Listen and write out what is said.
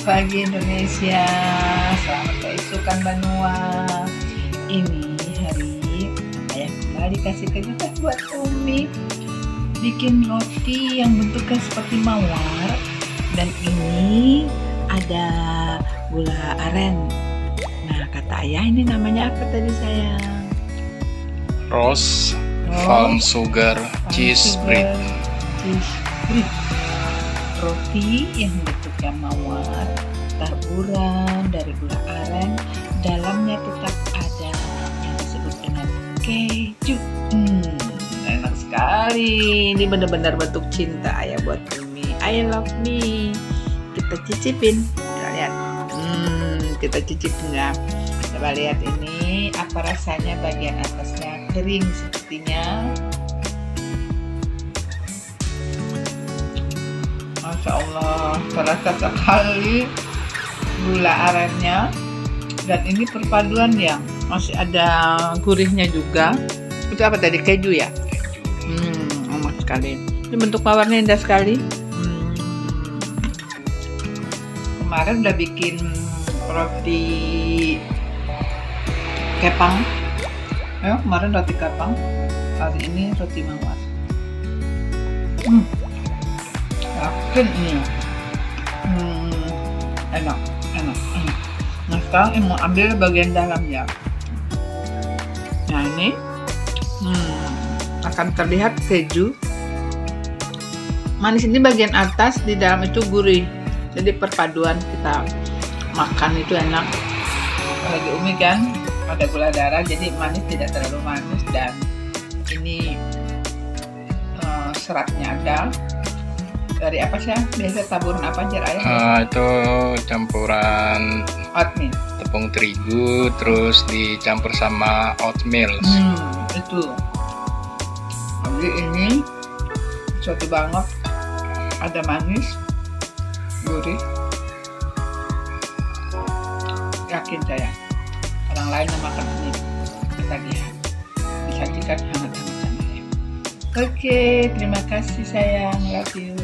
Pagi Indonesia, selamat keisukan Banua. Ini hari ayah kembali kasih kejutan buat Umi, bikin roti yang bentuknya seperti mawar, dan ini ada gula aren. Nah, kata ayah ini namanya apa tadi sayang? Rose Palm Sugar Cheese Bread. Roti yang bentuknya mawar, taburan dari gula aren, dalamnya tetap ada yang disebut dengan keju. Enak sekali. Ini benar-benar bentuk cinta ayah buat Umi. I love me. Kita cicipin. Kita lihat. Kita cicipin ya. Coba lihat ini apa rasanya, bagian atasnya kering sepertinya. Masya Allah, terasa sekali gula arennya, dan ini perpaduan yang masih ada gurihnya juga. Itu apa tadi, keju ya? Enak sekali. Ini bentuk mawarnya indah sekali. Kemarin udah bikin roti kepang. Kemarin roti kepang, hari ini roti mawar. Yakin ini enak. Nah, sekarang mau ambil bagian dalamnya. Nah, ini akan terlihat keju manis. Ini bagian atas, di dalam itu gurih. Jadi perpaduan kita makan itu enak. Lagi Umi kan ada gula darah, jadi manis tidak terlalu manis, dan ini seratnya ada. Dari apa sih? Biasa taburan apa aja ayah? Itu campuran Oatmeal, tepung terigu, terus dicampur sama oatmeal. Itu. Jadi ini sesuatu banget. Ada manis, gurih. Yakin saya, orang lain yang makan ini ketagihan. Disajikan hangat-hangat sama saya. Oke, terima kasih sayang. Love you.